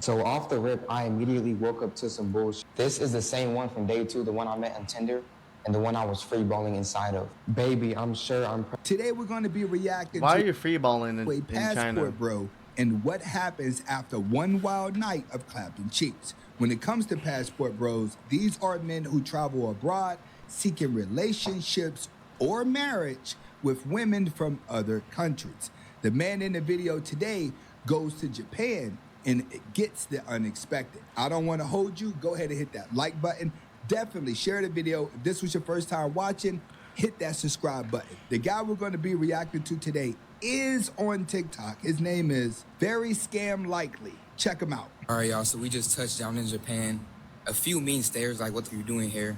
So off the rip, I immediately woke up to some bullshit. This is the same one from day 2, the one I met on Tinder, and the one I was freeballing inside of. Baby, I'm sure I'm... Today we're going to be reacting Why are to you freeballing a in China? passport bro and what happens after one wild night of clapping cheeks. When it comes to passport bros, these are men who travel abroad seeking relationships or marriage with women from other countries. The man in the video today goes to Japan and it gets the unexpected. I don't want to hold you. Go ahead and hit that like button. Definitely share the video. If this was your first time watching, hit that subscribe button. The guy we're going to be reacting to today is on TikTok. His name is Very Scam Likely. Check him out. All right, y'all, so we just touched down in Japan. A few mean stares like, what are you doing here?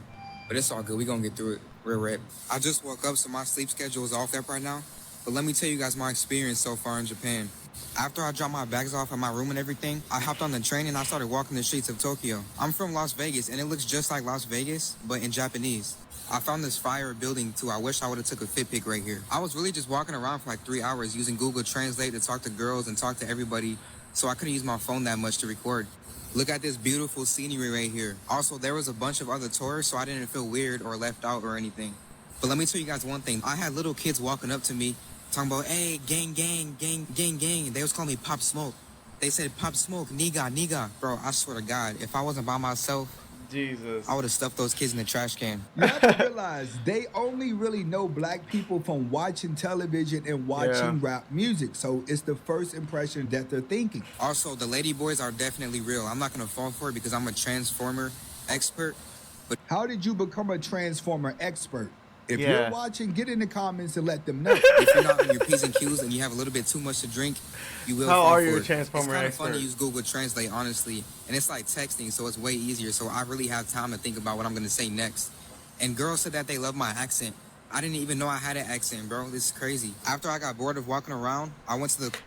But it's all good. We're going to get through it. Real rap. I just woke up, so my sleep schedule is off up right now. But let me tell you guys my experience so far in Japan. After I dropped my bags off at my room and everything, I hopped on the train and I started walking the streets of Tokyo. I'm from Las Vegas, and it looks just like Las Vegas, but in Japanese. I found this fire building too. I wish I would have took a fit pic right here. I was really just walking around for like 3 hours using Google Translate to talk to girls and talk to everybody, so I couldn't use my phone that much to record. Look at this beautiful scenery right here. Also, there was a bunch of other tourists, so I didn't feel weird or left out or anything. But let me tell you guys one thing. I had little kids walking up to me talking about, hey, gang, gang, gang, gang, gang. They was calling me Pop Smoke. They said, Pop Smoke, nigga, nigga. Bro, I swear to God, if I wasn't by myself, Jesus, I would have stuffed those kids in the trash can. You have to realize they only really know black people from watching television and watching rap music. So it's the first impression that they're thinking. Also, the lady boys are definitely real. I'm not going to fall for it because I'm a transformer expert. But how did you become a transformer expert? If Yeah. you're watching, get in the comments and let them know. if you're not on your P's and Q's and you have a little bit too much to drink, you will How fall are for you a it. transformer It's kind of expert? fun to use Google Translate, honestly. And it's like texting, so it's way easier. So I really have time to think about what I'm going to say next. And girls said that they love my accent. I didn't even know I had an accent, bro. This is crazy. After I got bored of walking around, I went to the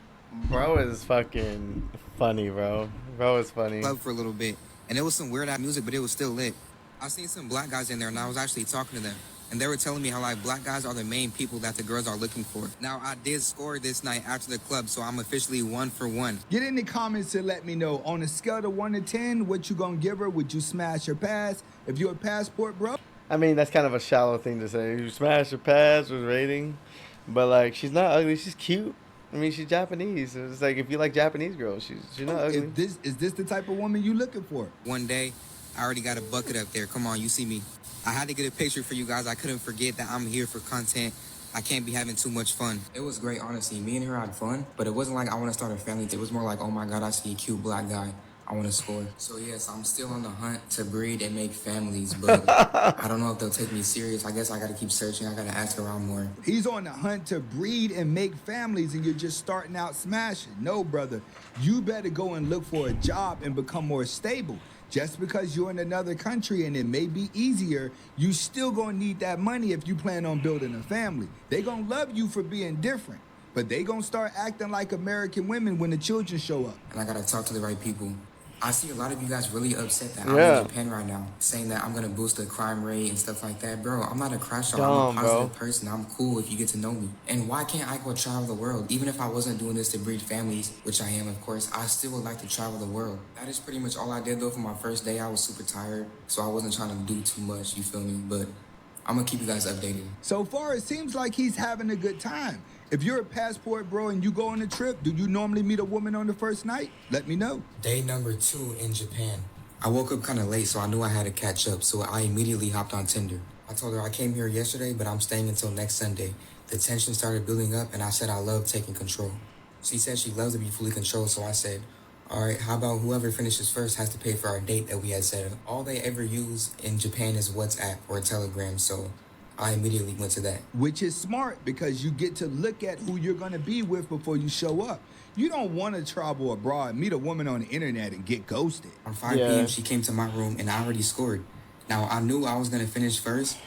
bro is fucking funny, bro. Bro is funny. club for a little bit. And it was some weird ass music, but it was still lit. I seen some black guys in there, and I was actually talking to them. And they were telling me how, like, black guys are the main people that the girls are looking for. Now, I did score this night after the club, so I'm officially 1 for 1. Get in the comments and let me know. On a scale of 1 to 10, what you gonna give her? Would you smash or pass? If you're a passport bro, I mean, that's kind of a shallow thing to say. You smash or pass with rating, but like, she's not ugly. She's cute. I mean, she's Japanese. It's like, if you like Japanese girls, she's not ugly. is this the type of woman you looking for? One day, I already got a bucket up there. Come on, you see me. I had to get a picture for you guys. I couldn't forget that I'm here for content. I can't be having too much fun. It was great, honestly. Me and her had fun, but it wasn't like I want to start a family. It was more like, oh my God, I see a cute black guy. I want to score. So yes, I'm still on the hunt to breed and make families, but I don't know if they'll take me serious. I guess I got to keep searching. I got to ask around more. He's on the hunt to breed and make families, and you're just starting out smashing. No, brother. You better go and look for a job and become more stable. Just because you're in another country and it may be easier, you still gonna need that money if you plan on building a family. They gonna love you for being different, but they gonna start acting like American women when the children show up. And I got to talk to the right people. I see a lot of you guys really upset that I'm Yeah. in Japan right now, saying that I'm going to boost the crime rate and stuff like that. Bro, I'm not a crash out. Dumb, I'm a positive bro. person. I'm cool if you get to know me. And why can't I go travel the world? Even if I wasn't doing this to breed families, which I am, of course, I still would like to travel the world. That is pretty much all I did, though, for my first day. I was super tired, so I wasn't trying to do too much, you feel me? But I'm going to keep you guys updated. So far, it seems like he's having a good time. If you're a passport bro and you go on a trip, do you normally meet a woman on the first night? Let me know. Day number 2 in Japan. I woke up kind of late, so I knew I had to catch up, so I immediately hopped on Tinder. I told her I came here yesterday, but I'm staying until next Sunday. The tension started building up, and I said I love taking control. She said she loves to be fully controlled, so I said, all right, how about whoever finishes first has to pay for our date that we had set up? All they ever use in Japan is WhatsApp or Telegram, so I immediately went to that. Which is smart because you get to look at who you're gonna be with before you show up. You don't want to travel abroad, meet a woman on the internet and get ghosted. On 5 Yeah. p.m., she came to my room, and I already scored. Now, I knew I was going to finish first,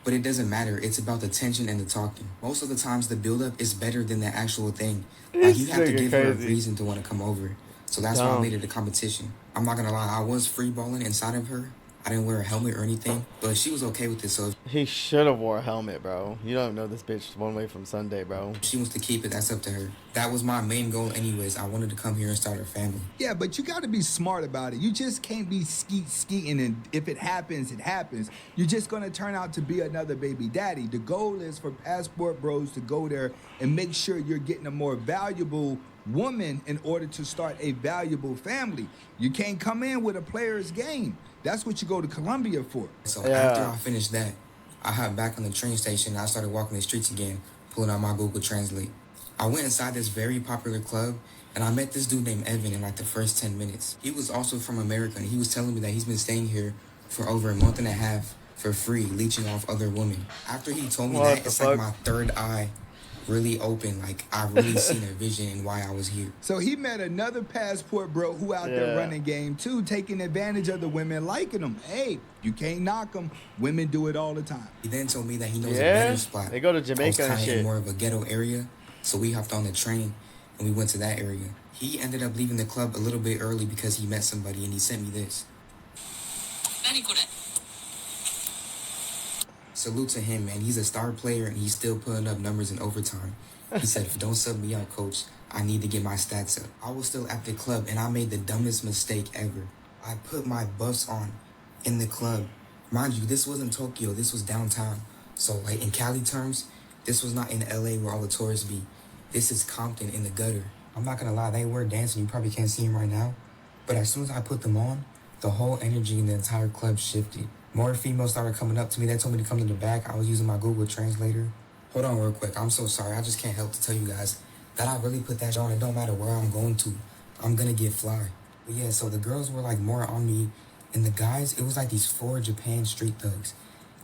but it doesn't matter. It's about the tension and the talking. Most of the times, the build-up is better than the actual thing. Like, you have to This nigga give her a crazy. reason to want to come over. So that's why I Dumb. made it a competition. I'm not going to lie. I was free-balling inside of her I didn't wear a helmet or anything, but she was okay with it. So He should have wore a helmet, bro. You don't know this bitch one way from Sunday, bro. if she wants to keep it, that's up to her. That was my main goal anyways. I wanted to come here and start a family. Yeah, but you got to be smart about it. You just can't be skeeting, and if it happens, it happens. You're just going to turn out to be another baby daddy. The goal is for Passport Bros to go there and make sure you're getting a more valuable woman in order to start a valuable family. You can't come in with a player's game. That's what you go to Colombia for. So Yeah. after I finished that, I hopped back on the train station and I started walking the streets again, pulling out my Google Translate. I went inside this very popular club and I met this dude named Evan in like the first 10 minutes. He was also from America and he was telling me that he's been staying here for over a month and a half for free, leeching off other women. After he told me What that, the it's fuck? like my third eye really open. Like I really seen a vision in why I was here. So he met another Passport Bro who out there Yeah. running game too, taking advantage of the women, liking them. Hey, you can't knock them. Women do it all the time. He then told me that he knows a Yeah? better spot. They go to I was Jamaica and kinda shit. in more of a ghetto area, so we hopped on the train and we went to that area. He ended up leaving the club a little bit early because he met somebody and he sent me this. Salute to him, man. He's a star player and he's still putting up numbers in overtime. He said, don't sub me out, coach. I need to get my stats up. I was still at the club and I made the dumbest mistake ever. I put my buffs on in the club. Mind you, this wasn't Tokyo, this was downtown. So like in Cali terms, this was not in LA where all the tourists be. This is Compton in the gutter. I'm not gonna lie, they were dancing, you probably can't see them right now. But as soon as I put them on, the whole energy in the entire club shifted. More females started coming up to me. They told me to come to the back. I was using my Google Translator. Hold on real quick. I'm so sorry. I just can't help to tell you guys that I really put that on. It don't matter where I'm going to. I'm gonna get fly. But yeah, so the girls were like more on me. And the guys, it was like these 4 Japan street thugs.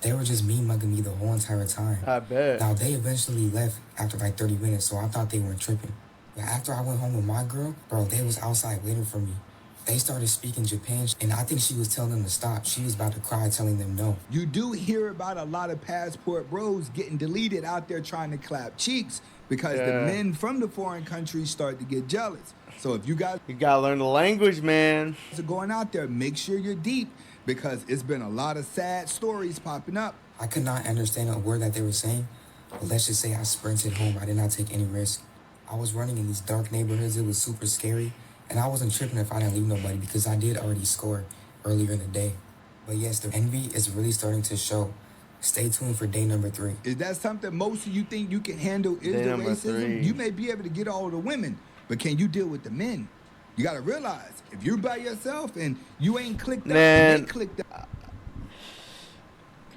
They were just mean mugging me the whole entire time. I bet. Now, they eventually left after like 30 minutes, so I thought they weren't tripping. But after I went home with my girl, bro, they was outside waiting for me. They started speaking Japan, and I think she was telling them to stop. She was about to cry, telling them no. You do hear about a lot of Passport Bros getting deleted out there trying to clap cheeks because the Yeah. men from the foreign countries start to get jealous. So if you guys You gotta learn the language, man. are going out there, make sure you're deep because it's been a lot of sad stories popping up. I could not understand a word that they were saying, but let's just say I sprinted home. I did not take any risk. I was running in these dark neighborhoods. It was super scary, and I wasn't tripping if I didn't leave nobody because I did already score earlier in the day. But yes, the envy is really starting to show. Stay tuned for day number 3. Is that something most of you think you can handle? Is Day the number racism? 3. You may be able to get all the women, but can you deal with the men? You got to realize if you're by yourself and you ain't clicked up, Man. they clicked up.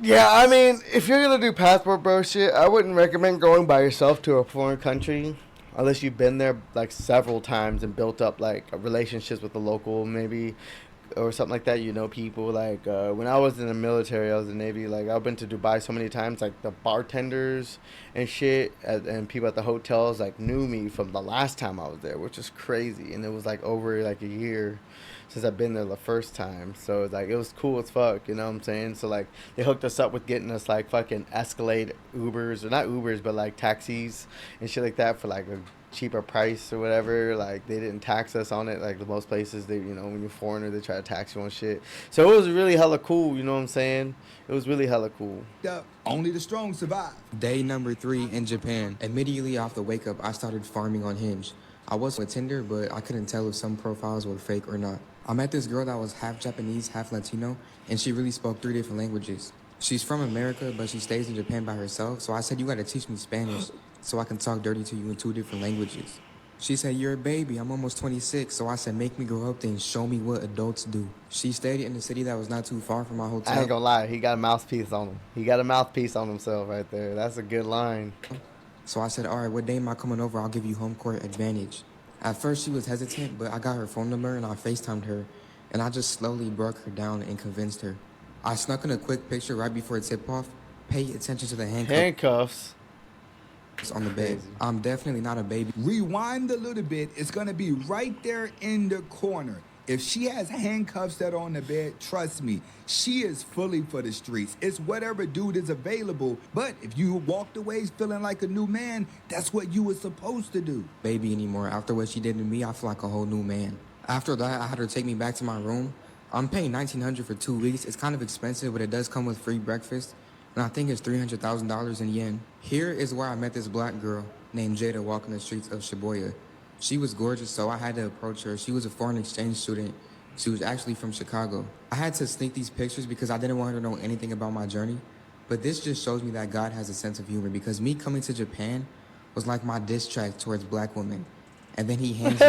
Yeah, I mean, if you're gonna do passport bro shit, I wouldn't recommend going by yourself to a foreign country unless you've been there like several times and built up like relationships with the local maybe or something like that. You know, people like when I was in the military, I was in the Navy. Like I've been to Dubai so many times. Like the bartenders and shit, and people at the hotels like knew me from the last time I was there, which is crazy. And it was like over like a year since I've been there the first time. So it's like it was cool as fuck, you know what I'm saying? So like they hooked us up with getting us like fucking Escalade Ubers, or not Ubers, but like taxis and shit like that for like a cheaper price or whatever. Like they didn't tax us on it. Like the most places they, you know, when you're a foreigner, they try to tax you on shit. So it was really hella cool, you know what I'm saying? It was really hella cool. Only the strong survive. Day number 3 in Japan. Immediately off the wake up, I started farming on Hinge. I was with Tinder, but I couldn't tell if some profiles were fake or not. I met this girl that was half Japanese, half Latino, and she really spoke 3 different languages. She's from America, but she stays in Japan by herself, so I said, you gotta teach me Spanish so I can talk dirty to you in 2 different languages. She said, you're a baby, I'm almost 26, so I said, make me grow up then, show me what adults do. She stayed in a city that was not too far from my hotel. I ain't gonna lie, he got a mouthpiece on him. He got a mouthpiece on himself right there. That's a good line. So I said, all right, what day am I coming over? I'll give you home court advantage. At first, she was hesitant, but I got her phone number and I FaceTimed her, and I just slowly broke her down and convinced her. I snuck in a quick picture right before tip-off. Pay attention to the Handcuffs. on the bed. Crazy. I'm definitely not a baby. Rewind a little bit. It's going to be right there in the corner. If she has handcuffs that are on the bed, trust me, she is fully for the streets. It's whatever dude is available. But if you walked away feeling like a new man, that's what you were supposed to do. Baby anymore. After what she did to me, I feel like a whole new man. After that, I had her take me back to my room. I'm paying $1,900 for 2 weeks. It's kind of expensive, but it does come with free breakfast, and I think it's $300,000 in yen. Here is where I met this black girl named Jada walking the streets of Shibuya. She was gorgeous, so I had to approach her. She was a foreign exchange student. She was actually from Chicago. I had to sneak these pictures because I didn't want her to know anything about my journey, but this just shows me that God has a sense of humor, because me coming to Japan was like my diss track towards black women. And then he hands me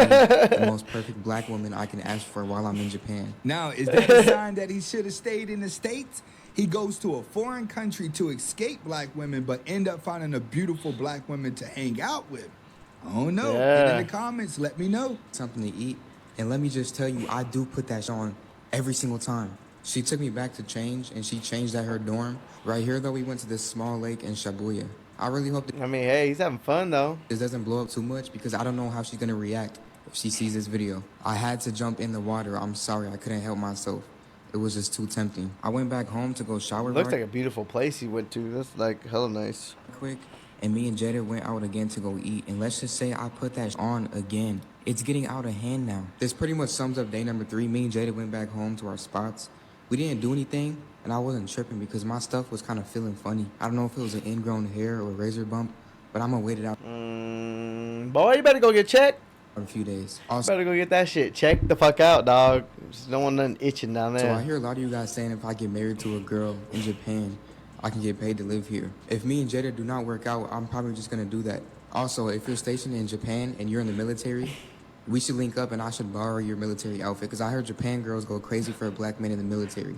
the most perfect black woman I can ask for while I'm in Japan. Now, is that a sign that he should have stayed in the States? He goes to a foreign country to escape black women, but end up finding a beautiful black woman to hang out with. I don't know. Yeah. Get in the comments. Let me know. Something to eat. And let me just tell you, I do put that on every single time. She took me back to change, and she changed at her dorm. Right here, though, we went to this small lake in Shibuya. I really hope that I mean, hey, he's having fun though. this doesn't blow up too much, because I don't know how she's gonna react if she sees this video. I had to jump in the water. I'm sorry, I couldn't help myself. It was just too tempting. I went back home to go shower Looks like a beautiful place he went to. That's like hella nice. quick, and me and Jada went out again to go eat. And let's just say I put that on again. It's getting out of hand now. This pretty much sums up day number 3. Me and Jada went back home to our spots. We didn't do anything, and I wasn't tripping because my stuff was kind of feeling funny. I don't know if it was an ingrown hair or a razor bump, but I'm gonna wait it out Boy, you better go get checked. for a few days. Better go get that shit. Check the fuck out, dog. Just don't want nothing itching down So there. I hear a lot of you guys saying if I get married to a girl in Japan, I can get paid to live here. If me and Jada do not work out, I'm probably just gonna do that. Also, if you're stationed in Japan and you're in the military, we should link up and I should borrow your military outfit, because I heard Japan girls go crazy for a black man in the military.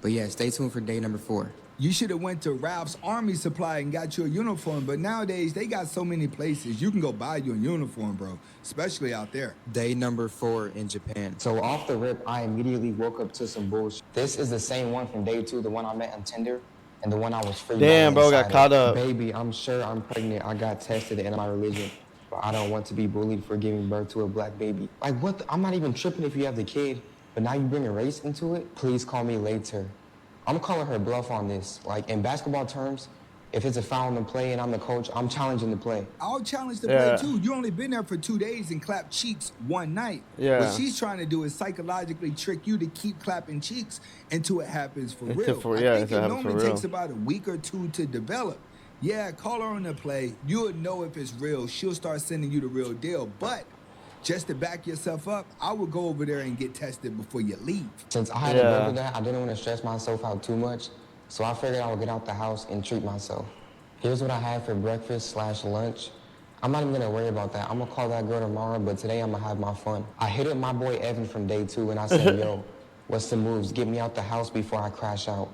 But yeah, stay tuned for day number 4. You should have went to Ralph's Army Supply and got you a uniform, but nowadays they got so many places you can go buy you a uniform, bro, especially out there. Day number 4 in Japan. So off the rip, I immediately woke up to some bullshit. This is the same one from day 2, the one I met on Tinder, and the one I was free. Damn, bro, got caught up. Baby, I'm sure I'm pregnant. I got tested in my religion, but I don't want to be bullied for giving birth to a black baby. Like, what? I'm not even tripping if you have the kid, but now you bring a race into it? Please call me later. I'm calling her bluff on this. Like, in basketball terms, if it's a foul in the play and I'm the coach, I'm challenging the play. I'll challenge the Yeah. play too. You only been there for 2 days and clapped cheeks one night. Yeah. What she's trying to do is psychologically trick you to keep clapping cheeks until it happens for Until real. for- I yeah, think until it it happens for normally real. takes about a week or 2 to develop. Yeah, call her on the play. You'll know if it's real. She'll start sending you the real deal. But just to back yourself up, I would go over there and get tested before you leave. Since I had Yeah. to go to that, I didn't want to stress myself out too much, so I figured I would get out the house and treat myself. Here's what I had for breakfast/lunch. I'm not even gonna worry about that. I'm gonna call that girl tomorrow, but today I'm gonna have my fun. I hit up my boy Evan from day 2 and I said, yo, what's the moves? Get me out the house before I crash out.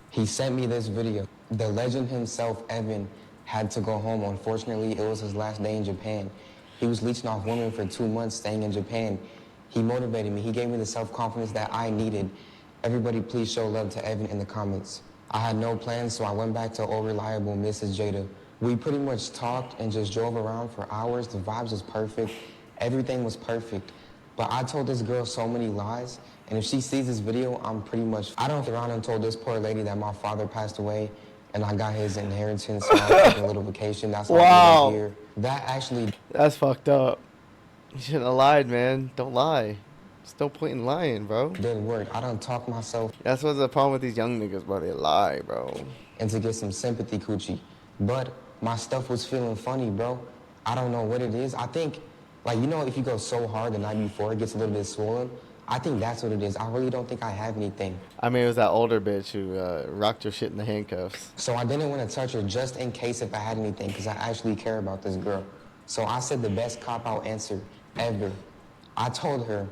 He sent me this video. The legend himself, Evan, had to go home. Unfortunately, it was his last day in Japan. He was leeching off women for 2 months staying in Japan. He motivated me. He gave me the self-confidence that I needed. Everybody please show love to Evan in the comments. I had no plans, so I went back to old reliable Mrs. Jada. We pretty much talked and just drove around for hours. The vibes was perfect. Everything was perfect. But I told this girl so many lies, and if she sees this video, I don't get around and told this poor lady that my father passed away and I got his inheritance, so I'm taking a little vacation. That's why Wow. I'm here. That actually That's fucked up. You shouldn't have lied, man. Don't lie. There's no point in lying, bro. didn't work. I done talked myself That's what's the problem with these young niggas, bro. They lie, bro. and to get some sympathy coochie. But my stuff was feeling funny, bro. I don't know what it is. I think, like, you know, if you go so hard the night before, it gets a little bit swollen. I think that's what it is. I really don't think I have anything. I mean, it was that older bitch who rocked her shit in the handcuffs. So I didn't want to touch her just in case if I had anything, because I actually care about this girl. So I said the best cop-out answer ever. I told her,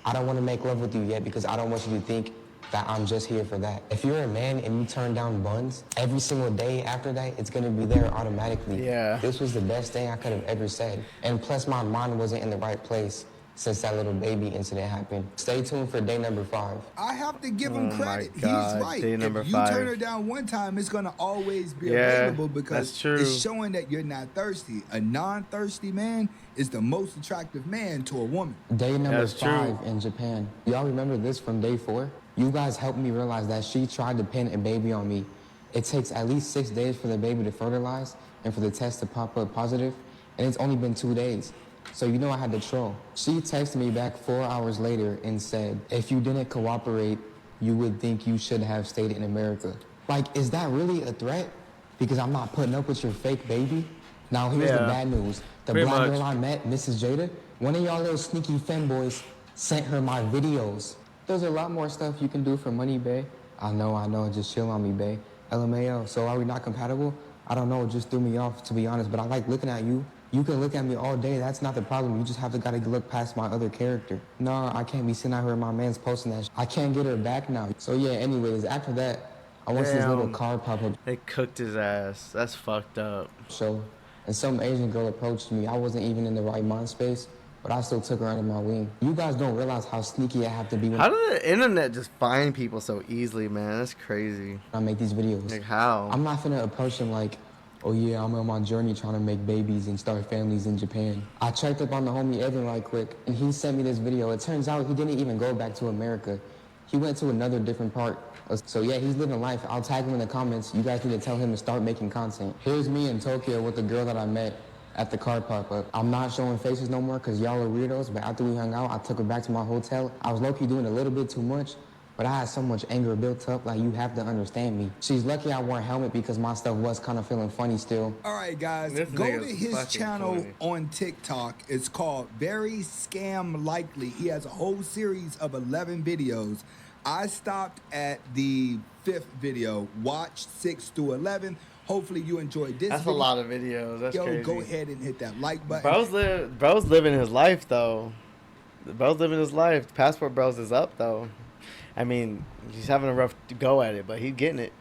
I don't want to make love with you yet because I don't want you to think that I'm just here for that. If you're a man and you turn down buns, every single day after that, it's going to be there automatically. Yeah. This was the best thing I could have ever said. And plus, my mind wasn't in the right place since that little baby incident happened. Stay tuned for day number 5. I have to give him Oh my credit. God, He's right. day number If you 5. turn her down one time, it's gonna always be Yeah, available because that's true. it's showing that you're not thirsty. A non-thirsty man is the most attractive man to a woman. Day number That's 5 true. in Japan. Y'all remember this from day 4? You guys helped me realize that she tried to pin a baby on me. It takes at least 6 days for the baby to fertilize and for the test to pop up positive, and it's only been 2 days. So you know I had to troll. She texted me back 4 hours later and said, if you didn't cooperate, you would think you should have stayed in America. Like, is that really a threat? Because I'm not putting up with your fake baby? Now here's the Yeah, bad news. The pretty black much. girl I met, Mrs. Jada, one of y'all little sneaky femboys sent her my videos. There's a lot more stuff you can do for money, bae. I know, just chill on me, bae. LMAO, so are we not compatible? I don't know, it just threw me off, to be honest, but I like looking at you. You can look at me all day, that's not the problem. You just have to gotta look past my other character. No, I can't be sitting out here and my man's posting that. I can't get her back now. So yeah, anyways, after that, I went to this little Damn. car pop-up They cooked his ass. That's fucked up. show, and some Asian girl approached me. I wasn't even in the right mind space, but I still took her under my wing. You guys don't realize how sneaky I have to be when How did the internet just find people so easily, man? That's crazy. I make these videos. Like, how? I'm not finna approach him like, oh yeah, I'm on my journey trying to make babies and start families in Japan. I checked up on the homie Evan right quick, and he sent me this video. It turns out he didn't even go back to America. He went to another different part. So yeah, he's living life. I'll tag him in the comments. You guys need to tell him to start making content. Here's me in Tokyo with the girl that I met at the car pop-up. I'm not showing faces no more because y'all are weirdos, but after we hung out, I took her back to my hotel. I was low-key doing a little bit too much, but I had so much anger built up, like you have to understand me. She's lucky I wore a helmet because my stuff was kind of feeling funny still. All right, guys, This go to nigga's his fucking channel funny. on TikTok. It's called Very Scam Likely. He has a whole series of 11 videos. I stopped at the 5th video, watched 6 through 11. Hopefully you enjoyed this That's a video. lot of videos. That's Yo, crazy. go ahead and hit that like button. Bro's living his life, though. Bro's living his life. Passport Bros is up, though. I mean, he's having a rough go at it, but he's getting it.